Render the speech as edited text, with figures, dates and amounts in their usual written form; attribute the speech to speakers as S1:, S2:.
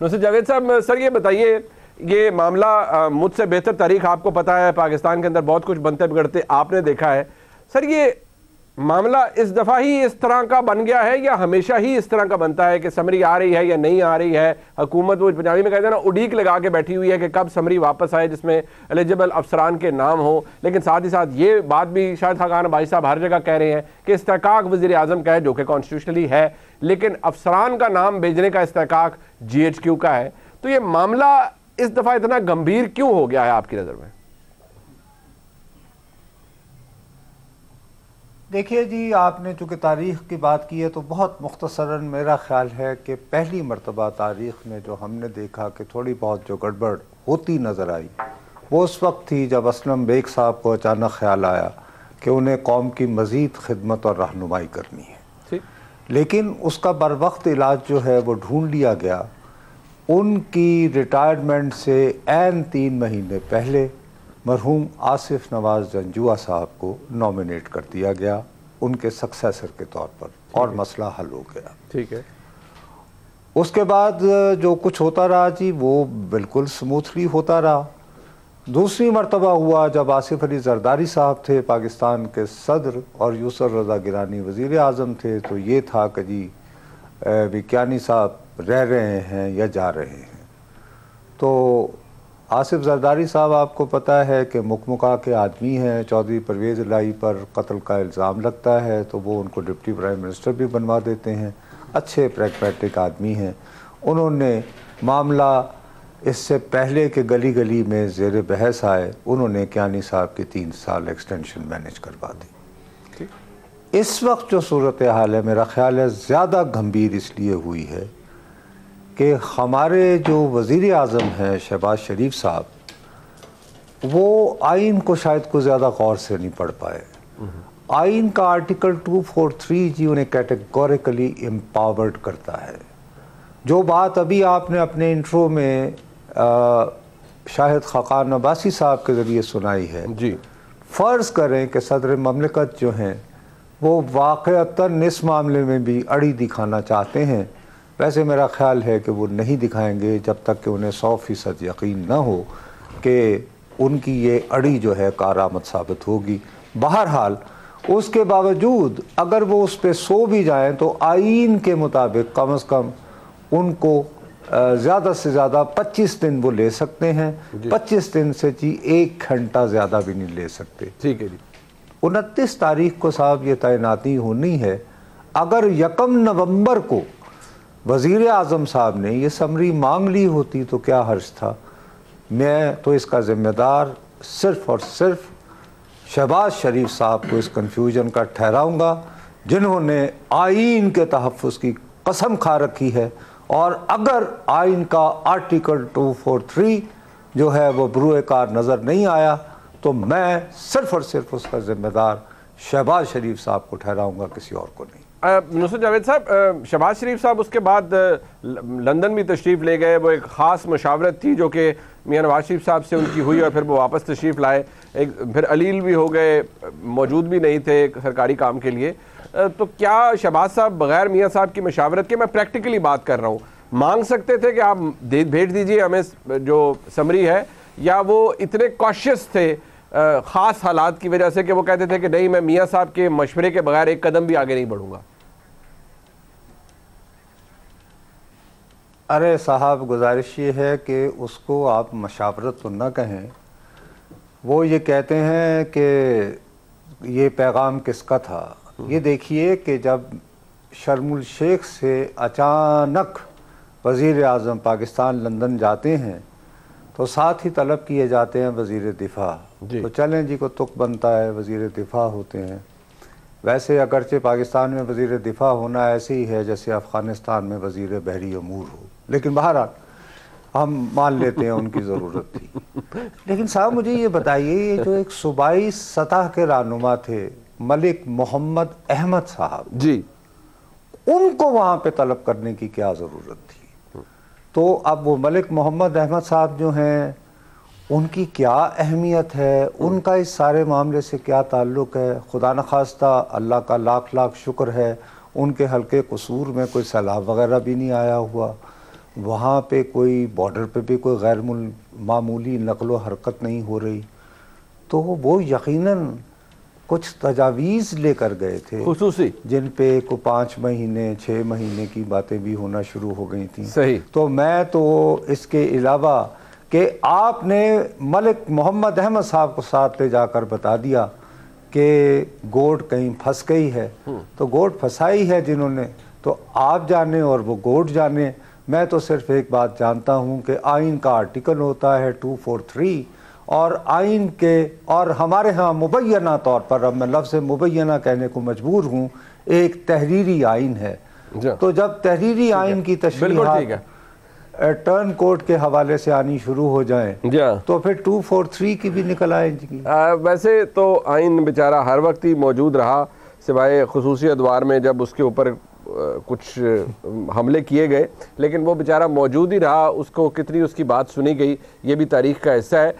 S1: नुसरत जावेद साहब, सर ये बताइए, ये मामला मुझसे बेहतर तारीख आपको पता है, पाकिस्तान के अंदर बहुत कुछ बनते बिगड़ते आपने देखा है। सर ये मामला इस दफ़ा ही इस तरह का बन गया है या हमेशा ही इस तरह का बनता है कि समरी आ रही है या नहीं आ रही है? हुकूमत वो पंजाबी में कहते हैं ना, उड़ीक लगा के बैठी हुई है कि कब समरी वापस आए जिसमें एलिजिबल अफसरान के नाम हो। लेकिन साथ ही साथ ये बात भी शाहिद खाकान भाई साहब हर जगह कह रहे हैं कि इस्तेहकाक वज़ीर आज़म का है, जो कि कॉन्स्टिट्यूशनली है, लेकिन अफसरान का नाम भेजने का इस्तेहकाक GHQ का है। तो ये मामला इस दफ़ा इतना गंभीर क्यों हो गया है आपकी नज़र में?
S2: देखिए जी, आपने चूँकि तारीख़ की बात की है तो बहुत मुख्तसरन मेरा ख्याल है कि पहली मरतबा तारीख़ में जो हमने देखा कि थोड़ी बहुत जो गड़बड़ होती नज़र आई वो उस वक्त थी जब असलम बेग साहब को अचानक ख्याल आया कि उन्हें कौम की मज़ीद खिदमत और रहनुमाई करनी है। लेकिन उसका बर वक्त इलाज जो है वो ढूंढ लिया गया। उनकी रिटायरमेंट से ऐन 3 महीने पहले मरहूम आसिफ नवाज जंजुआ साहब को नॉमिनेट कर दिया गया उनके सक्सेसर के तौर पर, और मसला हल हो गया।
S1: ठीक है।
S2: उसके बाद जो कुछ होता रहा जी वो बिल्कुल स्मूथली होता रहा। दूसरी मरतबा हुआ जब आसिफ अली जरदारी साहब थे पाकिस्तान के सदर और यूसुफ रज़ा गिलानी वज़ीर आज़म थे, तो ये था कि जी विज्ञानी साहब रह रहे हैं या जा रहे हैं। तो आसिफ जरदारी साहब आपको पता है कि मुकमुका के आदमी हैं, चौधरी परवेज़ इलाही पर कत्ल का इल्ज़ाम लगता है तो वो उनको डिप्टी प्राइम मिनिस्टर भी बनवा देते हैं। अच्छे प्रैग्मेटिक आदमी हैं। उन्होंने मामला इससे पहले कि गली गली में ज़ेर बहस आए, उन्होंने कियानी साहब की 3 साल एक्सटेंशन मैनेज करवा दी। इस वक्त जो सूरत हाल है मेरा ख्याल है ज़्यादा गंभीर इसलिए हुई है कि हमारे जो वज़ीर आज़म हैं शहबाज शरीफ साहब, वो आइन को शायद को ज़्यादा गौर से नहीं पढ़ पाए। आइन का आर्टिकल 243 जी उन्हें कैटेगोरिकली एम्पावर्ड करता है। जो बात अभी आपने अपने इंट्रो में शाहिद खाकान अब्बासी साहब के ज़रिए सुनाई है
S1: जी,
S2: फ़र्ज़ करें कि सदर ममलिकत जो हैं वो वाक़अतन इस मामले में भी अड़ी दिखाना चाहते हैं। वैसे मेरा ख्याल है कि वो नहीं दिखाएंगे जब तक कि उन्हें 100% यकीन न हो कि उनकी ये अड़ी जो है कारामद साबित होगी। बहरहाल उसके बावजूद अगर वो उस पर सो भी जाएं तो आइन के मुताबिक कम से कम उनको ज़्यादा से ज़्यादा 25 दिन वो ले सकते हैं। 25 दिन से जी 1 घंटा ज़्यादा भी नहीं ले सकते।
S1: ठीक है जी।
S2: 29 तारीख को साहब ये तैनाती होनी है। अगर 1 नवंबर को वज़ीर आज़म साहब ने ये समरी मांग ली होती तो क्या हर्ज था। मैं तो इसका ज़िम्मेदार सिर्फ़ और सिर्फ शहबाज शरीफ साहब को इस कन्फ्यूजन का ठहराऊँगा, जिन्होंने आइन के तहफ़्फ़ुज़ की कसम खा रखी है। और अगर आइन का आर्टिकल 243 जो है वो बरूए कार नज़र नहीं आया तो मैं सिर्फ़ और सिर्फ उसका ज़िम्मेदार शहबाज शरीफ साहब को ठहराऊँगा, किसी और को नहीं।
S1: नुसरत जावेद साहब, शहबाज शरीफ साहब उसके बाद लंदन भी तशरीफ़ ले गए। वो एक ख़ास मशावरत थी जो कि मियां नवाज शरीफ साहब से उनकी हुई और फिर वो वापस तशरीफ़ लाए। एक फिर अलील भी हो गए, मौजूद भी नहीं थे सरकारी काम के लिए। तो क्या शहबाज साहब बग़ैर मियां साहब की मशावरत के, मैं प्रैक्टिकली बात कर रहा हूँ, मांग सकते थे कि आप भेज दीजिए हमें जो समरी है, या वो इतने कॉशियस थे ख़ास हालात की वजह से कि वो कहते थे कि नहीं, मैं मियां साहब के मशवरे के बगैर एक कदम भी आगे नहीं बढ़ूँगा?
S2: अरे साहब, गुजारिश ये है कि उसको आप मशावरत तो न कहें। वो ये कहते हैं कि ये पैगाम किसका था। ये देखिए कि जब शर्मुल शेख से अचानक वज़ीर आज़म पाकिस्तान लंदन जाते हैं तो साथ ही तलब किए जाते हैं वज़ीर दिफ़ा। तो चलें जी को तुक बनता है, वज़ीर दिफ़ा होते हैं। वैसे अगरचे पाकिस्तान में वज़ीर दिफ़ा होना ऐसे ही है जैसे अफ़गानिस्तान में वज़ीर बहरी अमूर हो, लेकिन बहरहाल हम मान लेते हैं उनकी ज़रूरत थी। लेकिन साहब मुझे ये बताइए, ये जो एक सूबाई सतह के रहनुमा थे मलिक मोहम्मद अहमद साहब
S1: जी,
S2: उनको वहाँ पे तलब करने की क्या ज़रूरत थी? तो अब वो मलिक मोहम्मद अहमद साहब जो हैं उनकी क्या अहमियत है, उनका इस सारे मामले से क्या ताल्लुक़ है? खुदा न खास्ता, अल्लाह का लाख लाख शुक्र है उनके हल्के कसूर में कोई सैलाब वगैरह भी नहीं आया हुआ। वहाँ पे कोई बॉर्डर पे भी कोई गैर मामूली नकलो हरकत नहीं हो रही, तो वो यकीनन कुछ तजावीज़ लेकर गए थे
S1: खुसूसी,
S2: जिन पे को 5 महीने 6 महीने की बातें भी होना शुरू हो गई थी।
S1: सही।
S2: तो मैं तो इसके अलावा कि आपने मलिक मोहम्मद अहमद साहब को साथ ले जाकर बता दिया कि गोट कहीं फंस गई है, तो गोट फंसाई है जिन्होंने, तो आप जाने और वो गोट जाने। मैं तो सिर्फ एक बात जानता हूँ कि आइन का आर्टिकल होता है 243 और आइन के, और हमारे यहाँ मुबैना तौर पर, अब मैं लफ्ज़ मुबैना कहने को मजबूर हूँ, एक तहरीरी आइन है। तो जब तहरीरी आइन की तशरीहात टर्न कोर्ट के हवाले से आनी शुरू हो जाएं तो फिर 243 की भी निकल आएगी।
S1: वैसे तो आइन बेचारा हर वक्त ही मौजूद रहा, सिवाय खुसूसी अदवार में जब उसके ऊपर कुछ हमले किए गए, लेकिन वो बेचारा मौजूद ही रहा। उसको कितनी उसकी बात सुनी गई, ये भी तारीख का हिस्सा है।